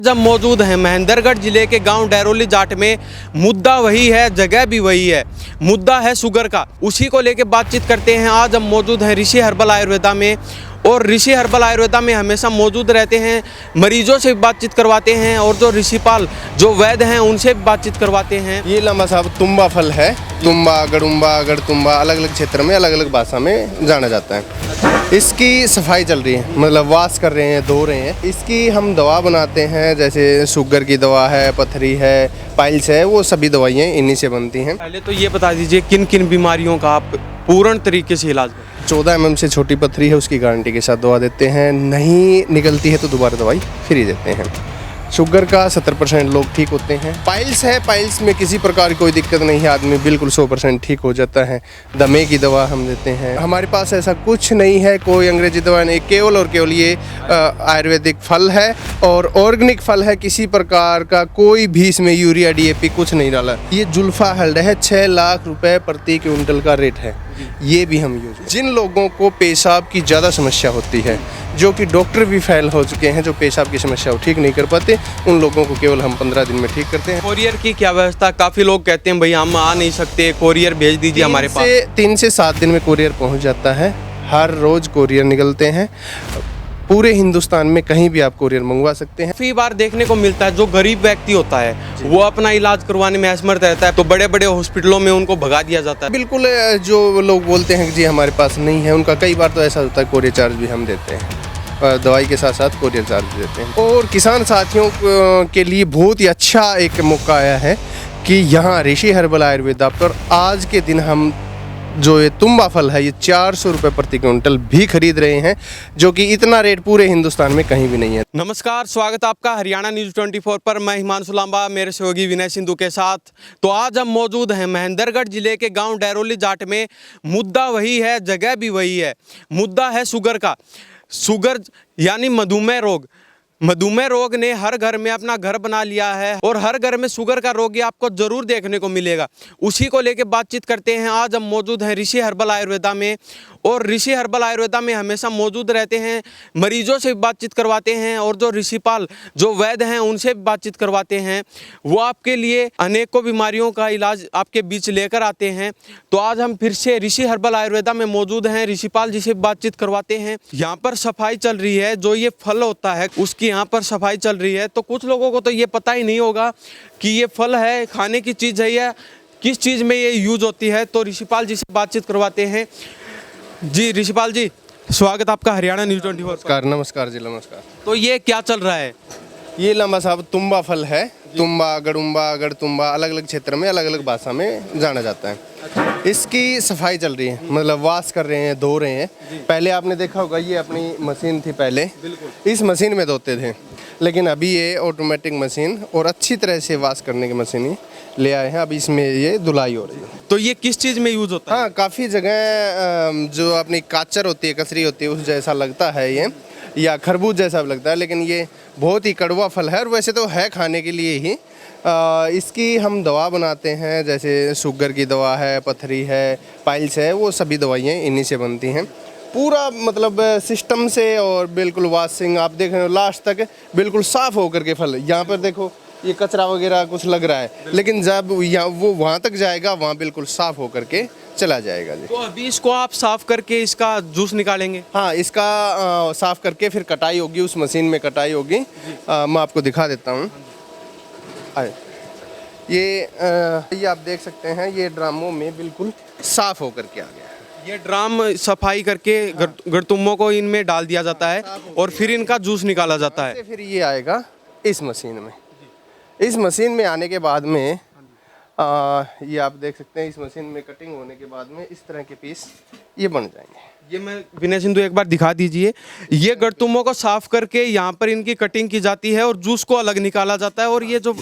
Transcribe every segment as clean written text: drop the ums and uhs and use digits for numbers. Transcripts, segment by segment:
जब मौजूद हैं महेंद्रगढ़ जिले के गांव डैरोली जाट में। मुद्दा वही है, जगह भी वही है। मुद्दा है शुगर का, उसी को लेके बातचीत करते हैं। आज हम मौजूद हैं ऋषि हर्बल आयुर्वेदा में, और ऋषि हर्बल आयुर्वेदा में हमेशा मौजूद रहते हैं। मरीजों से भी बातचीत करवाते हैं और जो ऋषिपाल जो वैद्य हैं उनसे भी बातचीत करवाते हैं। ये लम्बा साहब तुम्बा फल है। तुम्बा, गड़ुम्बा, गड़तुम्बा अलग अलग क्षेत्र में अलग अलग भाषा में जाना जाता है। इसकी सफाई चल रही है, मतलब वाश कर रहे हैं, धो रहे हैं। इसकी हम दवा बनाते हैं, जैसे शुगर की दवा है, पथरी है, पाइल्स है, वो सभी दवाइयाँ इन्हीं से बनती हैं। पहले तो ये बता दीजिए किन किन बीमारियों का आप पूर्ण तरीके से इलाज करते हैं? 14 mm से छोटी पथरी है, उसकी गारंटी के साथ दवा देते हैं। नहीं निकलती है तो दोबारा दवाई फ्री देते हैं। शुगर का 70% लोग ठीक होते हैं। पाइल्स है, पाइल्स में किसी प्रकार की कोई दिक्कत नहीं है, आदमी बिल्कुल 100% ठीक हो जाता है। दमे की दवा हम देते हैं। हमारे पास ऐसा कुछ नहीं है, कोई अंग्रेजी दवा नहीं, केवल और केवल ये आयुर्वेदिक फल है और ऑर्गेनिक फल है। किसी प्रकार का कोई भी इसमें यूरिया DAP कुछ नहीं डाला। ये जुल्फा हल्ड है, 6 लाख रुपए प्रति क्विंटल का रेट है। ये भी हम यूज। जिन लोगों को पेशाब की ज़्यादा समस्या होती है, जो कि डॉक्टर भी फेल हो चुके हैं, जो पेशाब की समस्या ठीक नहीं कर पाते, उन लोगों को केवल हम 15 दिन में ठीक करते हैं। कोरियर की क्या व्यवस्था? काफ़ी लोग कहते हैं भाई हम आ नहीं सकते, कोरियर भेज दीजिए हमारे पास। 3 से 7 दिन में कोरियर पहुंच जाता है। हर रोज़ कोरियर निकलते हैं। पूरे हिंदुस्तान में कहीं भी आप कोरियर मंगवा सकते हैं। काफ़ी बार देखने को मिलता है जो गरीब व्यक्ति होता है वो अपना इलाज करवाने में असमर्थ रहता है, तो बड़े बड़े हॉस्पिटलों में उनको भगा दिया जाता है। बिल्कुल, जो लोग बोलते हैं कि जी हमारे पास नहीं है, उनका कई बार तो ऐसा होता है कोरियर चार्ज भी हम देते हैं। दवाई के साथ साथ कोरियर चार्ज भी देते हैं। और किसान साथियों के लिए बहुत ही अच्छा एक मौका आया है कि यहाँ ऋषि हर्बल आयुर्वेदा पर आज के दिन हम जो ये तुम्बा फल है, ये 400 रुपये प्रति क्विंटल भी खरीद रहे हैं, जो कि इतना रेट पूरे हिंदुस्तान में कहीं भी नहीं है। नमस्कार, स्वागत आपका हरियाणा न्यूज़ 24 पर। मैं हिमांशु लांबा मेरे सहयोगी विनय सिंधु के साथ। तो आज हम मौजूद हैं महेंद्रगढ़ जिले के गांव डैरोली जाट में। मुद्दा वही है, जगह भी वही है। मुद्दा है शुगर का। शुगर यानी मधुमेह रोग। मधुमेह रोग ने हर घर में अपना घर बना लिया है और हर घर में शुगर का रोगी आपको जरूर देखने को मिलेगा। उसी को लेके बातचीत करते हैं। आज हम मौजूद हैं ऋषि हर्बल आयुर्वेदा में, और ऋषि हर्बल आयुर्वेदा में हमेशा मौजूद रहते हैं। मरीजों से भी बातचीत करवाते हैं और जो ऋषिपाल जो वैद्य हैं उनसे भी बातचीत करवाते हैं। वो आपके लिए अनेकों बीमारियों का इलाज आपके बीच लेकर आते हैं। तो आज हम फिर से ऋषि हर्बल आयुर्वेदा में मौजूद हैं, ऋषिपाल जी से बातचीत करवाते हैं। यहाँ पर सफाई चल रही है, जो ये फल होता है उसकी यहाँ पर सफाई चल रही है। तो कुछ लोगों को तो ये पता ही नहीं होगा कि ये फल है, खाने की चीज़ है या किस चीज़ में ये यूज होती है। तो ऋषिपाल जी से बातचीत करवाते हैं। जी ऋषिपाल जी, स्वागत आपका हरियाणा न्यूज़ 24 पर। नमस्कार जी, नमस्कार। तो ये क्या चल रहा है? ये लम्बा साहब तुम्बा फल है। तुम्बा, गड़ुम्बा, गड़तुम्बा अलग अलग क्षेत्र में अलग अलग भाषा में जाना जाता है। इसकी सफाई चल रही है, मतलब वाश कर रहे हैं, धो रहे हैं। पहले आपने देखा होगा ये अपनी मशीन थी, पहले इस मशीन में धोते थे, लेकिन अभी ये ऑटोमेटिक मशीन और अच्छी तरह से वाश करने की मशीन ही ले आए हैं। अब इसमें ये धुलाई हो रही है। तो ये किस चीज़ में यूज होता है? हाँ, काफ़ी जगह जो अपनी काचर होती है, कचरी होती है, उस जैसा लगता है ये, या खरबूज जैसा भी लगता है, लेकिन ये बहुत ही कड़वा फल है और वैसे तो है खाने के लिए ही। इसकी हम दवा बनाते हैं, जैसे शुगर की दवा है, पथरी है, पाइल्स है, वो सभी दवाइयाँ इन्हीं से बनती हैं। पूरा मतलब सिस्टम से, और बिल्कुल वॉशिंग आप देख रहे हो लास्ट तक बिल्कुल साफ़ होकर के फल। यहाँ पर देखो ये कचरा वगैरह कुछ लग रहा है, लेकिन जब यहाँ वो वहाँ तक जाएगा, वहाँ बिल्कुल साफ़ होकर के चला जाएगा जी। तो अभी इसको आप साफ करके इसका जूस निकालेंगे? हाँ, इसका साफ़ करके फिर कटाई होगी, उस मशीन में कटाई होगी। मैं आपको दिखा देता हूँ। ये आप देख सकते हैं, ये ड्रामों में बिल्कुल साफ़ होकर के आ गया है। ये ड्राम सफाई करके गड़तुम्मों को इनमें डाल दिया जाता है और फिर इनका जूस निकाला जाता है। फिर ये आएगा इस मशीन में। इस मशीन में आने के बाद में ये आप देख सकते हैं, इस मशीन में कटिंग होने के बाद में इस तरह के पीस ये बन जाएंगे। ये मैं विनय सिंधु एक बार दिखा दीजिए। ये गड़तुम्मों को साफ करके यहाँ पर इनकी कटिंग की जाती है और जूस को अलग निकाला जाता है, और ये जो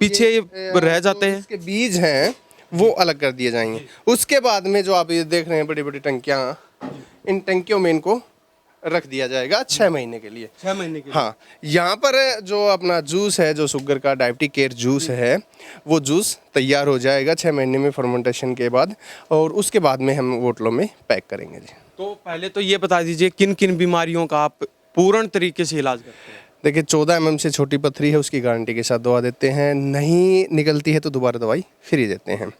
पीछे रह जाते हैं इसके बीज हैं वो अलग कर दिए जाएंगे। उसके बाद में जो आप ये देख रहे हैं बड़ी बड़ी टंकियाँ, इन टंकियों में इनको रख दिया जाएगा 6 महीने के लिए। 6 महीने के लिए। हाँ, यहाँ पर जो अपना जूस है, जो शुगर का डायबिटिक केयर जूस है, वो जूस तैयार हो जाएगा 6 महीने में फर्मेंटेशन के बाद, और उसके बाद में हम बोतलों में पैक करेंगे जी। तो पहले तो ये बता दीजिए किन किन बीमारियों का आप पूर्ण तरीके से इलाज करते हैं? देखिए 14 mm से छोटी पथरी है, उसकी गारंटी के साथ दवा देते हैं। नहीं निकलती है तो दोबारा दवाई फ्री देते हैं।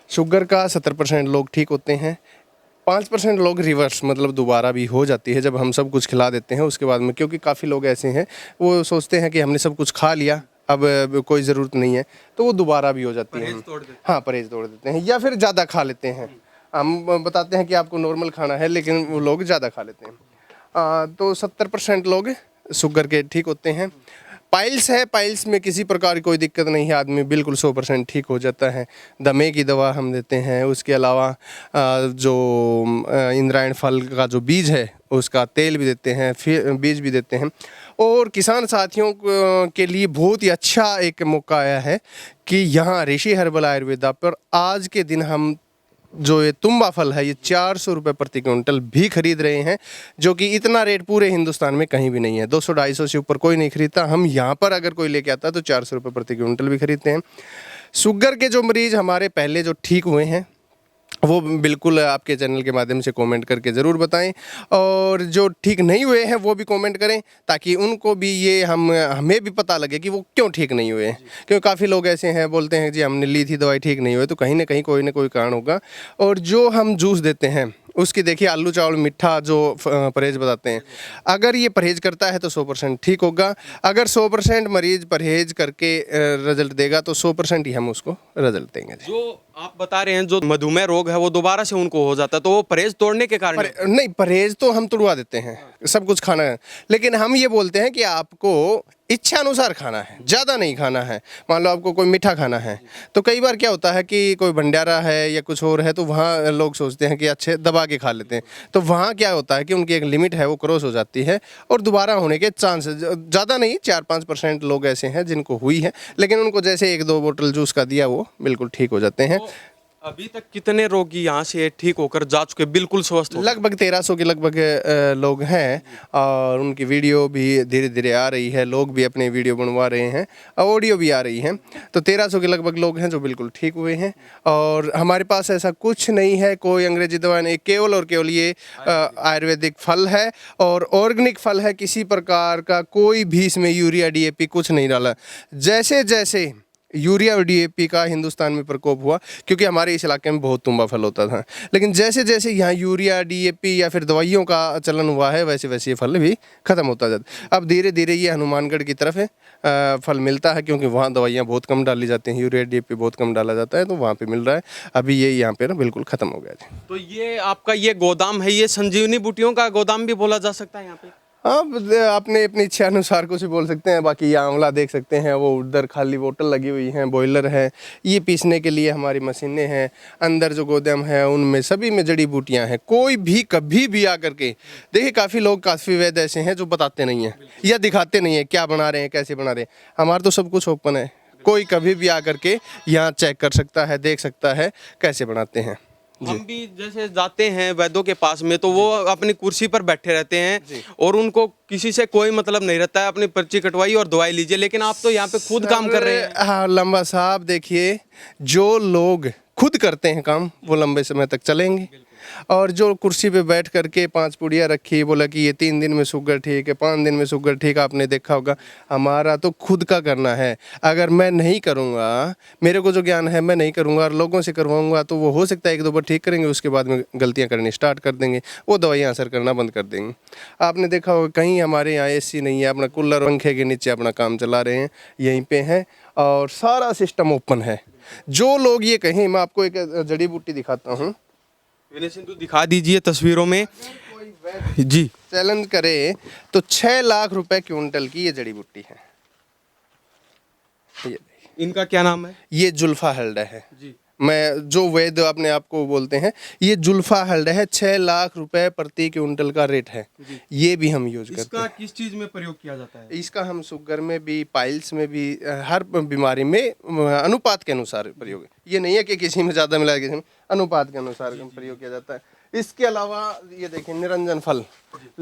शुगर का 70% लोग ठीक होते हैं। 5% लोग रिवर्स मतलब दोबारा भी हो जाती है जब हम सब कुछ खिला देते हैं उसके बाद में, क्योंकि काफ़ी लोग ऐसे हैं वो सोचते हैं कि हमने सब कुछ खा लिया अब कोई ज़रूरत नहीं है, तो वो दोबारा भी हो जाती है। हाँ, परहेज तोड़ देते हैं या फिर ज़्यादा खा लेते हैं। हम बताते हैं कि आपको नॉर्मल खाना है लेकिन वो लोग ज़्यादा खा लेते हैं। तो 70% लोग शुगर के ठीक होते हैं। पाइल्स है, पाइल्स में किसी प्रकार की कोई दिक्कत नहीं है, आदमी बिल्कुल 100% ठीक हो जाता है। दमे की दवा हम देते हैं। उसके अलावा जो इंद्रायण फल का जो बीज है उसका तेल भी देते हैं, फिर बीज भी देते हैं। और किसान साथियों के लिए बहुत ही अच्छा एक मौका आया है कि यहाँ ऋषि हर्बल आयुर्वेदा पर आज के दिन हम जो ये तुम्बा फल है ये 400 रुपये प्रति क्विंटल भी खरीद रहे हैं, जो कि इतना रेट पूरे हिंदुस्तान में कहीं भी नहीं है। 200-250 से ऊपर कोई नहीं खरीदता। हम यहाँ पर अगर कोई लेके आता है तो 400 रुपये प्रति क्विंटल भी खरीदते हैं। शुगर के जो मरीज़ हमारे पहले जो ठीक हुए हैं वो बिल्कुल आपके चैनल के माध्यम से कमेंट करके ज़रूर बताएं, और जो ठीक नहीं हुए हैं वो भी कमेंट करें ताकि उनको भी ये हमें भी पता लगे कि वो क्यों ठीक नहीं हुए हैं। क्योंकि काफ़ी लोग ऐसे हैं बोलते हैं जी हमने ली थी दवाई ठीक नहीं हुई, तो कहीं ना कोई कारण होगा। और जो हम जूस देते हैं उसकी देखिए आलू चावल मीठा जो परहेज बताते हैं, अगर ये परहेज करता है तो 100% ठीक होगा। अगर 100% मरीज परहेज करके रिजल्ट देगा तो 100% ही हम उसको रिजल्ट देंगे। जो आप बता रहे हैं जो मधुमेह रोग है वो दोबारा से उनको हो जाता है, तो वो परहेज तोड़ने के कारण नहीं, परहेज तो हम तुड़वा देते हैं, सब कुछ खाना है, लेकिन हम ये बोलते हैं कि आपको इच्छा अनुसार खाना है, ज़्यादा नहीं खाना है। मान लो आपको कोई मीठा खाना है तो कई बार क्या होता है कि कोई भंडारा है या कुछ और है तो वहाँ लोग सोचते हैं कि अच्छे दबा के खा लेते हैं, तो वहाँ क्या होता है कि उनकी एक लिमिट है वो क्रॉस हो जाती है और दोबारा होने के चांस ज़्यादा नहीं, 4-5% लोग ऐसे हैं जिनको हुई है, लेकिन उनको जैसे 1-2 बोतल जूस का दिया वो बिल्कुल ठीक हो जाते हैं। अभी तक कितने रोगी यहाँ से ठीक होकर जा चुके, बिल्कुल स्वस्थ हो? लगभग 1300 के लगभग लोग हैं और उनकी वीडियो भी धीरे धीरे आ रही है, लोग भी अपने वीडियो बनवा रहे हैं, ऑडियो भी आ रही है। तो 1300 के लगभग लोग हैं जो बिल्कुल ठीक हुए हैं। और हमारे पास ऐसा कुछ नहीं है, कोई अंग्रेजी दवा नहीं, केवल और केवल ये आयुर्वेदिक फल है और ऑर्गेनिक फल है। किसी प्रकार का कोई भी इसमें यूरिया DAP कुछ नहीं डाला। जैसे जैसे यूरिया और DAP का हिंदुस्तान में प्रकोप हुआ, क्योंकि हमारे इस इलाके में बहुत तुम्बा फल होता था, लेकिन जैसे जैसे यहाँ यूरिया DAP या फिर दवाइयों का चलन हुआ है वैसे वैसे ये फल भी ख़त्म होता जाता है। अब धीरे धीरे ये हनुमानगढ़ की तरफ है फल मिलता है, क्योंकि वहाँ दवाइयाँ बहुत कम डाली जाती हैं, यूरिया DAP बहुत कम डाला जाता है, तो वहाँ पर मिल रहा है। अभी ये यहाँ पर ना बिल्कुल ख़त्म हो गया जी। तो ये आपका ये गोदाम है, ये संजीवनी बूटियों का गोदाम भी बोला जा सकता है यहाँ पे? आप अपने अपनी इच्छा अनुसार कुछ बोल सकते हैं। बाकी ये आंवला देख सकते हैं, वो उधर खाली बोतल लगी हुई हैं, बॉयलर है, ये पीसने के लिए हमारी मशीनें हैं। अंदर जो गोदाम है उनमें सभी में जड़ी बूटियां हैं। कोई भी कभी भी आकर के देखिए, काफ़ी लोग काफ़ी वैद्य ऐसे हैं जो बताते नहीं हैं या दिखाते नहीं हैं क्या बना रहे हैं, कैसे बना रहे हैं। हमारा तो सब कुछ ओपन है, कोई कभी भी आकर के यहाँ चेक कर सकता है, देख सकता है कैसे बनाते हैं। हम भी जैसे जाते हैं वैद्यों के पास में तो वो अपनी कुर्सी पर बैठे रहते हैं और उनको किसी से कोई मतलब नहीं रहता है, अपनी पर्ची कटवाई और दवाई लीजिए, लेकिन आप तो यहाँ पे खुद काम कर रहे हैं। हाँ लंबा साहब, देखिए जो लोग खुद करते हैं काम वो लंबे समय तक चलेंगे, और जो कुर्सी पे बैठ करके 5 पुड़िया रखी, बोला कि ये 3 दिन में शुगर ठीक है, 5 दिन में शुगर ठीक, आपने देखा होगा। हमारा तो खुद का करना है। अगर मैं नहीं करूँगा, मेरे को जो ज्ञान है मैं नहीं करूँगा और लोगों से करवाऊँगा, तो वो हो सकता है 1-2 बार ठीक करेंगे, उसके बाद में गलतियाँ करनी स्टार्ट कर देंगे, वो दवाइयाँ असर करना बंद कर देंगे। आपने देखा होगा कहीं हमारे यहाँ AC नहीं है, अपना कूलर पंखे के नीचे अपना काम चला रहे हैं, यहीं पर हैं और सारा सिस्टम ओपन है। जो लोग ये कहें, मैं आपको एक जड़ी बूटी दिखाता हूँ, विनय सिंधु दिखा दीजिए तस्वीरों में जी। चैलेंज करे तो 6 लाख रुपए क्विंटल की ये जड़ी बूटी है। ये इनका क्या नाम है? ये जुल्फा हल्डा है जी। मैं जो वैद्य अपने आप को बोलते हैं, ये जुल्फा हल्डा है। 6 लाख रुपए प्रति क्विंटल का रेट है। ये भी हम यूज करते हैं। इसका किस चीज में प्रयोग किया जाता है? इसका हम शुगर में भी, पाइल्स में भी, हर बीमारी में अनुपात के अनुसार प्रयोग है। ये नहीं है कि किसी में ज़्यादा मिला, किसी में, अनुपात के अनुसार प्रयोग किया जाता है। इसके अलावा ये देखिए निरंजन फल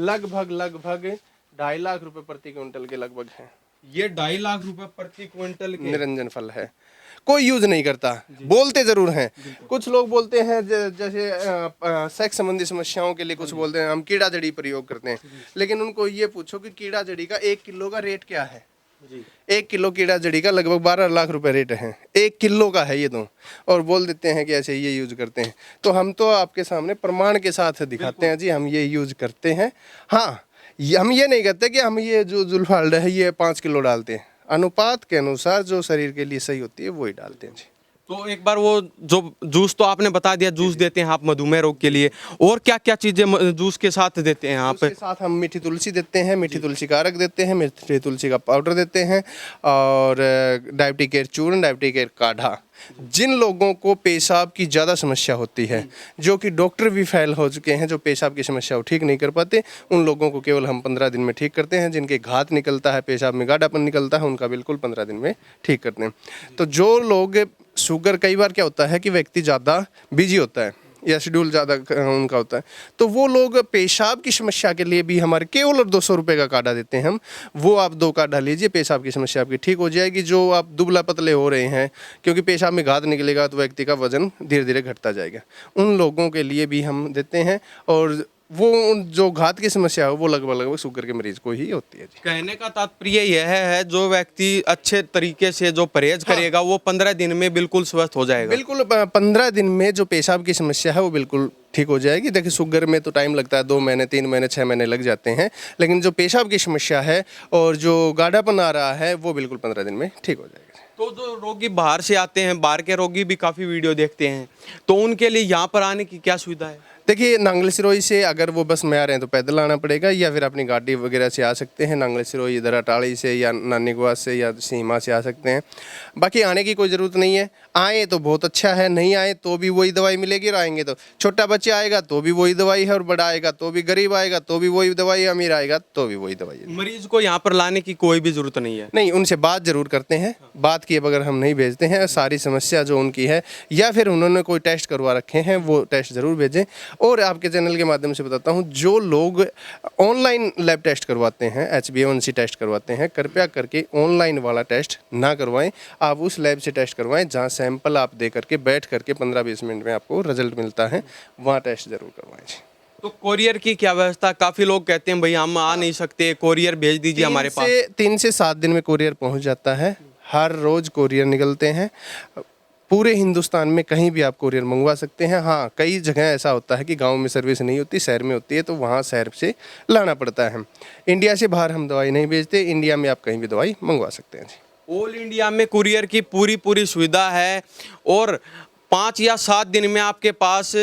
लगभग 2.5 लाख रुपए प्रति क्विंटल के लगभग है। ये 2.5 लाख रुपए प्रति क्विंटल के निरंजन फल है। कोई यूज नहीं करता, बोलते जरूर हैं। कुछ लोग बोलते हैं जैसे सेक्स संबंधी समस्याओं के लिए कुछ बोलते हैं हम कीड़ा जड़ी प्रयोग करते हैं, लेकिन उनको ये पूछो कि कीड़ा जड़ी का 1 किलो का रेट क्या है। 1 किलो कीड़ा जड़ी का लगभग 12 लाख रुपए रेट है, 1 किलो का है ये तो, और बोल देते हैं कि ऐसे ये यूज करते हैं। तो हम तो आपके सामने प्रमाण के साथ दिखाते हैं जी, हम ये यूज करते हैं। हाँ, हम ये नहीं कहते कि हम ये जो जुल्फाल्ड है ये 5 किलो डालते हैं, अनुपात के अनुसार जो शरीर के लिए सही होती है वही डालते हैं जी। तो एक बार वो जो जूस तो आपने बता दिया, जूस देते हैं आप मधुमेह रोग के लिए, और क्या क्या चीजें जूस के साथ देते हैं आप? उसके साथ हम मीठी तुलसी देते हैं, मीठी तुलसी का अर्क देते हैं, मीठी तुलसी का पाउडर देते हैं, और डायबिटिक केयर चूर्ण, डायबिटिक केयर काढ़ा। जिन लोगों को पेशाब की ज़्यादा समस्या होती है, जो कि डॉक्टर भी फेल हो चुके हैं, जो पेशाब की समस्या को ठीक नहीं कर पाते, उन लोगों को केवल हम 15 दिन में ठीक करते हैं। जिनके घात निकलता है, पेशाब में गाढ़ापन निकलता है, उनका बिल्कुल 15 दिन में ठीक करते हैं। तो जो लोग शुगर, कई बार क्या होता है कि व्यक्ति ज़्यादा बिजी होता है या शेड्यूल ज़्यादा उनका होता है, तो वो लोग पेशाब की समस्या के लिए भी हमारे केवल 200 रुपये का काढ़ा देते हैं हम। वो आप 2 काढ़ा लीजिए, पेशाब की समस्या आपकी ठीक हो जाएगी। जो आप दुबला पतले हो रहे हैं, क्योंकि पेशाब में घात निकलेगा तो व्यक्ति का वजन धीरे धीरे घटता जाएगा, उन लोगों के लिए भी हम देते हैं। और वो जो घात की समस्या है वो लगभग शुगर के मरीज को ही होती है जी। कहने का तात्पर्य यह है जो व्यक्ति अच्छे तरीके से जो परहेज करेगा वो 15 दिन में बिल्कुल स्वस्थ हो जाएगा। बिल्कुल 15 दिन में जो पेशाब की समस्या है वो बिल्कुल ठीक हो जाएगी। देखिए शुगर में तो टाइम लगता है, 2 महीने 3 महीने 6 महीने लग जाते हैं, लेकिन जो पेशाब की समस्या है और जो गाढ़ापन आ रहा है वो बिल्कुल 15 दिन में ठीक हो जाएगा। तो जो रोगी बाहर से आते हैं, बाहर के रोगी भी काफ़ी वीडियो देखते हैं, तो उनके लिए यहाँ पर आने की क्या सुविधा है? देखिए नांगल सिरोही से अगर वो बस में आ रहे हैं तो पैदल आना पड़ेगा, या फिर अपनी गाड़ी वगैरह से आ सकते हैं। नांगल सिरोही इधर अटाड़ी से या नानी गुआस से या सीमा से आ सकते हैं। बाकी आने की कोई ज़रूरत नहीं है। आए तो बहुत अच्छा है, नहीं आए तो भी वही दवाई मिलेगी। और आएंगे तो छोटा बच्चा आएगा तो भी वही दवाई है, और बड़ा आएगा तो भी, गरीब आएगा तो भी वही दवाई है, अमीर आएगा तो भी वही दवाई है। मरीज को यहाँ पर लाने की कोई भी ज़रूरत नहीं है? नहीं, उनसे बात जरूर करते हैं। बात की बगैर हम नहीं भेजते हैं। सारी समस्या जो उनकी है, या फिर उन्होंने कोई टेस्ट करवा रखे हैं, वो टेस्ट जरूर भेजें। और आपके चैनल के माध्यम से बताता हूं, जो लोग ऑनलाइन लैब टेस्ट करवाते हैं, HbA1c टेस्ट करवाते हैं, कृपया करके ऑनलाइन वाला टेस्ट ना करवाएं। आप उस लैब से टेस्ट करवाएं जहां सैंपल आप दे करके बैठ करके 15-20 मिनट में आपको रिजल्ट मिलता है, वहाँ टेस्ट जरूर करवाएं। तो कोरियर की क्या व्यवस्था? काफ़ी लोग कहते हैं भाई हम आ नहीं सकते, कोरियर भेज दीजिए हमारे पास। 3 से 7 दिन में कोरियर पहुँच जाता है। हर रोज़ कोरियर निकलते हैं। पूरे हिंदुस्तान में कहीं भी आप कोरियर मंगवा सकते हैं। हाँ, कई जगह ऐसा होता है कि गांव में सर्विस नहीं होती, शहर में होती है, तो वहाँ शहर से लाना पड़ता है। इंडिया से बाहर हम दवाई नहीं भेजते, इंडिया में आप कहीं भी दवाई मंगवा सकते हैं जी। ऑल इंडिया में कुरियर की पूरी सुविधा है, और 5 या 7 दिन में आपके पास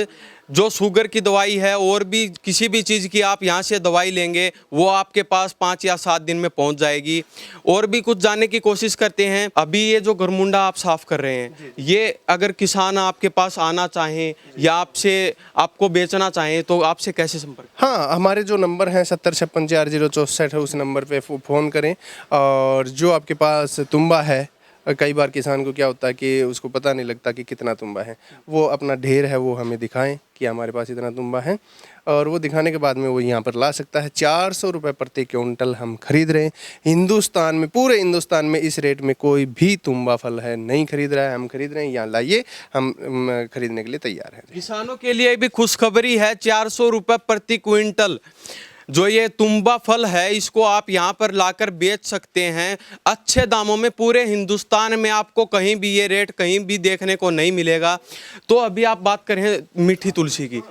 जो शुगर की दवाई है और भी किसी भी चीज़ की आप यहाँ से दवाई लेंगे वो आपके पास 5 या 7 दिन में पहुँच जाएगी। और भी कुछ जानने की कोशिश करते हैं। अभी ये जो घरमुंडा आप साफ कर रहे हैं, ये अगर किसान आपके पास आना चाहें या आपको बेचना चाहें तो आपसे कैसे संपर्क? हाँ, हमारे जो नंबर हैं 70564064 है, उस नंबर पे फ़ोन करें। और जो आपके पास तुम्बा है, कई बार किसान को क्या होता है कि उसको पता नहीं लगता कि कितना तुम्बा है, वो अपना ढेर है वो हमें दिखाएं कि हमारे पास इतना तुम्बा है, और वो दिखाने के बाद में वो यहाँ पर ला सकता है। 400 रुपये प्रति क्विंटल हम खरीद रहे हैं। हिंदुस्तान में, पूरे हिंदुस्तान में इस रेट में कोई भी तुम्बा फल है नहीं खरीद रहा है, हम खरीद रहे हैं। यहाँ लाइए, हम खरीदने के लिए तैयार हैं। किसानों के लिए भी खुशखबरी है, 400 रुपये प्रति क्विंटल जो ये तुम्बा फल है इसको आप यहाँ पर लाकर बेच सकते हैं अच्छे दामों में। पूरे हिंदुस्तान में आपको कहीं भी ये रेट कहीं भी देखने को नहीं मिलेगा। तो अभी आप बात करें मीठी तुलसी की,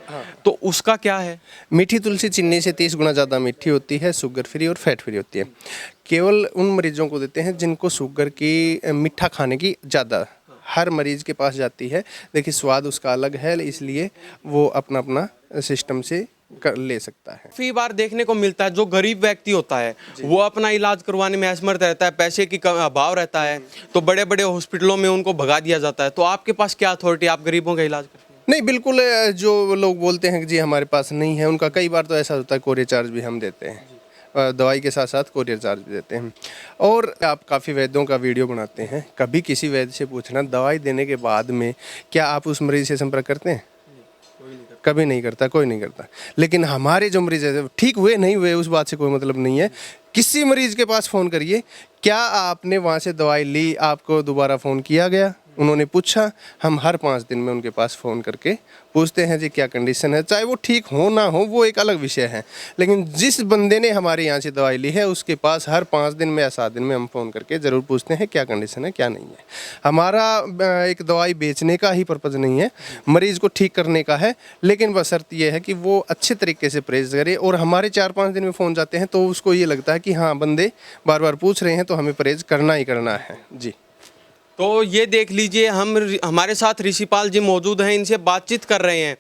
तो उसका क्या है? मीठी तुलसी चीनी से 30 गुना ज़्यादा मीठी होती है, शुगर फ्री और फैट फ्री होती है। केवल उन मरीजों को देते हैं जिनको शुगर की, मीठा खाने की ज़्यादा हर मरीज के पास जाती है। देखिए स्वाद उसका अलग है, इसलिए वो अपना अपना सिस्टम से ले सकता है। काफी बार देखने को मिलता है जो गरीब व्यक्ति होता है वो अपना इलाज करवाने में असमर्थ रहता है, पैसे की अभाव रहता है, तो बड़े बड़े हॉस्पिटलों में उनको भगा दिया जाता है। तो आपके पास क्या अथॉरिटी, आप गरीबों का इलाज करते हैं? नहीं, बिल्कुल। जो लोग बोलते हैं कि जी हमारे पास नहीं है, उनका कई बार तो ऐसा होता है कोरियर चार्ज भी हम देते हैं, दवाई के साथ साथ कोरियर चार्ज भी देते हैं। और आप काफ़ी वैद्यों का वीडियो बनाते हैं, कभी किसी वैद्य से पूछना दवाई देने के बाद में क्या आप उस मरीज से संपर्क करते हैं? कभी नहीं करता, कोई नहीं करता। लेकिन हमारे जो मरीज है ठीक हुए नहीं हुए उस बात से कोई मतलब नहीं है। किसी मरीज के पास फ़ोन करिए, क्या आपने वहाँ से दवाई ली, आपको दोबारा फ़ोन किया गया? उन्होंने पूछा, हम हर 5 दिन में उनके पास फ़ोन करके पूछते हैं जी क्या कंडीशन है, चाहे वो ठीक हो ना हो वो एक अलग विषय है, लेकिन जिस बंदे ने हमारे यहाँ से दवाई ली है उसके पास हर 5 दिन में या 7 दिन में हम फ़ोन करके ज़रूर पूछते हैं क्या कंडीशन है क्या नहीं है। हमारा एक दवाई बेचने का ही पर्पज़ नहीं है, मरीज़ को ठीक करने का है, लेकिन बशर्त ये है कि वो अच्छे तरीके से परहेज़ करे। और हमारे 4-5 दिन में फ़ोन जाते हैं तो उसको ये लगता है कि हाँ बंदे बार बार पूछ रहे हैं तो हमें परहेज़ करना ही करना है जी। तो ये देख लीजिए, हमारे साथ ऋषिपाल जी मौजूद हैं, इनसे बातचीत कर रहे हैं।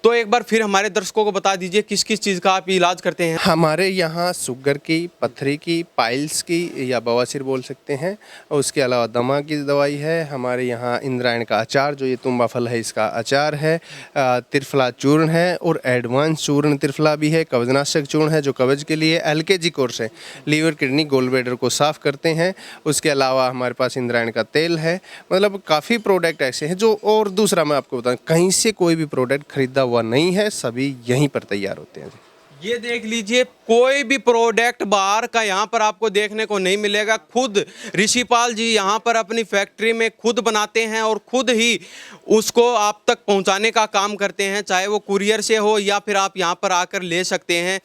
तो एक बार फिर हमारे दर्शकों को बता दीजिए किस किस चीज़ का आप इलाज करते हैं। हमारे यहाँ शुगर की, पथरी की, पाइल्स की या बवासीर बोल सकते हैं, और उसके अलावा दमा की दवाई है। हमारे यहाँ इंद्रायण का अचार, जो ये तुम्बा फल है इसका अचार है, त्रिफला चूर्ण है और एडवांस चूर्ण त्रिफला भी है, कब्जनाशक चूर्ण है जो कब्ज के लिए, LKG कोर्स है, लीवर किडनी गोल ब्लैडर को साफ़ करते हैं। उसके अलावा हमारे पास इंद्रायण का तेल है, मतलब काफ़ी प्रोडक्ट ऐसे हैं जो। और दूसरा मैं आपको बताऊँ, कहीं से कोई भी प्रोडक्ट खरीदा हुआ नहीं है, सभी यहीं पर तैयार होते हैं। ये देख लीजिए, कोई भी प्रोडक्ट बाहर का यहाँ पर आपको देखने को नहीं मिलेगा। खुद ऋषिपाल जी यहाँ पर अपनी फैक्ट्री में खुद बनाते हैं और खुद ही उसको आप तक पहुँचाने का काम करते हैं, चाहे वो कुरियर से हो या फिर आप यहाँ पर आकर ले सकते हैं।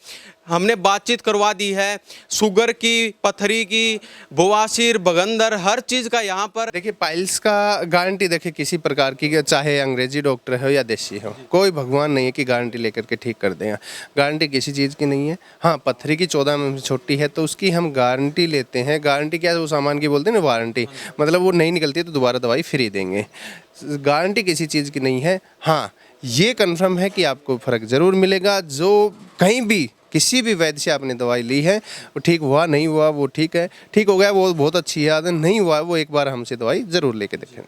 हमने बातचीत करवा दी है शुगर की, पथरी की, बवासीर, बगंदर, हर चीज़ का यहाँ पर। देखिए पाइल्स का गारंटी देखिए किसी प्रकार की, चाहे अंग्रेजी डॉक्टर हो या देसी हो, कोई भगवान नहीं है कि गारंटी लेकर के ठीक कर दें। गारंटी किसी चीज़ की नहीं है। हाँ, पथरी की 14 mm छोटी है तो उसकी हम गारंटी लेते हैं। गारंटी क्या है, वो सामान की बोलते हैं ना वारंटी, मतलब वो नहीं निकलती तो दोबारा दवाई फ्री देंगे। गारंटी किसी चीज़ की नहीं है। हाँ, ये कन्फर्म है कि आपको फ़र्क ज़रूर मिलेगा। जो कहीं भी किसी भी वैद्य से आपने दवाई ली है, वो ठीक हुआ नहीं हुआ वो ठीक है, ठीक हो गया वो बहुत अच्छी याद है, नहीं हुआ वो एक बार हमसे दवाई ज़रूर लेके देखें।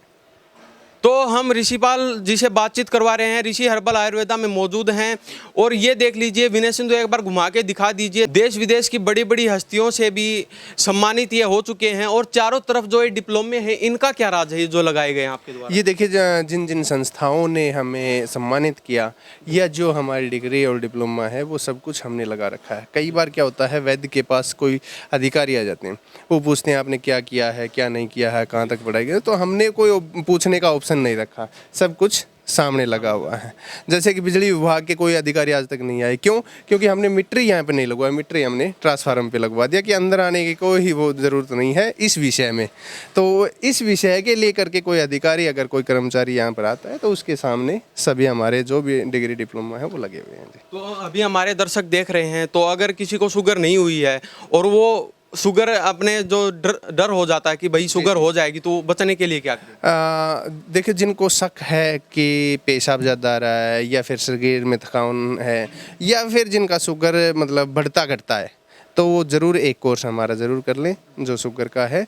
तो हम ऋषिपाल जी से बातचीत करवा रहे हैं, ऋषि हर्बल आयुर्वेदा में मौजूद हैं। और ये देख लीजिए विनय सिंधु, एक बार घुमा के दिखा दीजिए। देश विदेश की बड़ी बड़ी हस्तियों से भी सम्मानित ये हो चुके हैं। और चारों तरफ जो ये डिप्लोमे हैं, इनका क्या राज है ये जो लगाए गए हैं आपके द्वारा? ये देखिए, जिन जिन संस्थाओं ने हमें सम्मानित किया या जो हमारी डिग्री और डिप्लोमा है वो सब कुछ हमने लगा रखा है। कई बार क्या होता है, वैद्य के पास कोई अधिकारी आ जाते हैं, वो पूछते हैं आपने क्या किया है, क्या नहीं किया है, कहाँ तक पढ़ाई की, तो हमने कोई पूछने का ऑप्शन नहीं रखा, सब कुछ सामने लगा हुआ है। जैसे कि बिजली विभाग के कोई अधिकारी आज तक नहीं आए, क्यों? क्योंकि हमने मीटरी यहाँ पे नहीं लगवाया, मीटरी हमने ट्रांसफार्मर पे लगवा दिया कि अंदर आने की कोई वो ज़रूरत नहीं है इस विषय में। तो इस विषय के लिए करके कोई अधिकारी, अगर कोई कर्मचारी यहाँ पर आता है तो उसके सामने सभी हमारे जो भी डिग्री डिप्लोमा है वो लगे हुए हैं। तो अभी हमारे दर्शक देख रहे हैं, तो अगर किसी को शुगर नहीं हुई है और वो शुगर अपने जो डर हो जाता है कि भाई शुगर हो जाएगी, तो बचने के लिए क्या करें? देखिए, जिनको शक है कि पेशाब ज़्यादा आ रहा है या फिर शरीर में थकान है या फिर जिनका शुगर मतलब बढ़ता घटता है, तो वो ज़रूर एक कोर्स हमारा ज़रूर कर लें जो शुगर का है।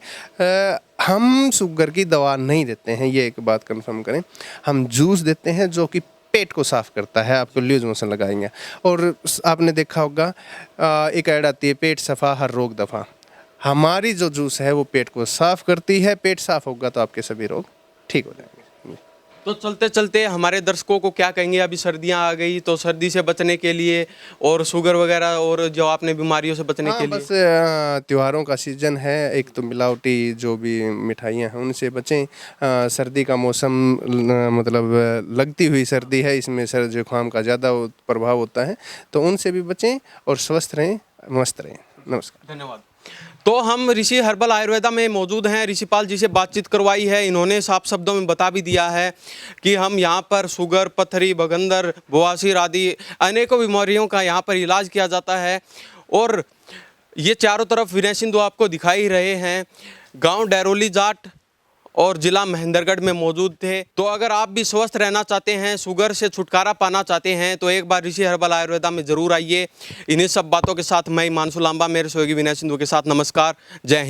हम शुगर की दवा नहीं देते हैं, ये एक बात कंफर्म करें। हम जूस देते हैं जो कि पेट को साफ़ करता है, आपको लूज मोशन लगाएंगे। और आपने देखा होगा एक ऐड आती है, पेट सफ़ा हर रोग दफ़ा। हमारी जो जूस है वो पेट को साफ़ करती है, पेट साफ़ होगा तो आपके सभी रोग ठीक हो जाएंगे। तो चलते चलते हमारे दर्शकों को क्या कहेंगे? अभी सर्दियां आ गई, तो सर्दी से बचने के लिए और शुगर वगैरह और जो आपने बीमारियों से बचने के लिए? बस त्योहारों का सीज़न है, एक तो मिलावटी जो भी मिठाइयाँ हैं उनसे बचें। सर्दी का मौसम मतलब लगती हुई सर्दी है, इसमें सर जुकाम का ज़्यादा प्रभाव होता है, तो उनसे भी बचें और स्वस्थ रहें, मस्त रहें। नमस्कार, धन्यवाद। तो हम ऋषि हर्बल आयुर्वेदा में मौजूद हैं, ऋषिपाल जी से बातचीत करवाई है। इन्होंने साफ शब्दों में बता भी दिया है कि हम यहाँ पर शुगर, पथरी, बगंदर, बवासीर आदि अनेकों बीमारियों का यहाँ पर इलाज किया जाता है। और ये चारों तरफ विनय सिंधु आपको दिखाई रहे हैं, गांव डैरोली जाट और जिला महेंद्रगढ़ में मौजूद थे। तो अगर आप भी स्वस्थ रहना चाहते हैं, शुगर से छुटकारा पाना चाहते हैं, तो एक बार ऋषि हर्बल आयुर्वेदा में ज़रूर आइए। इन्हीं सब बातों के साथ मैं हिमांशु लांबा, मेरे सहयोगी विनय सिंधु के साथ नमस्कार, जय हिंद।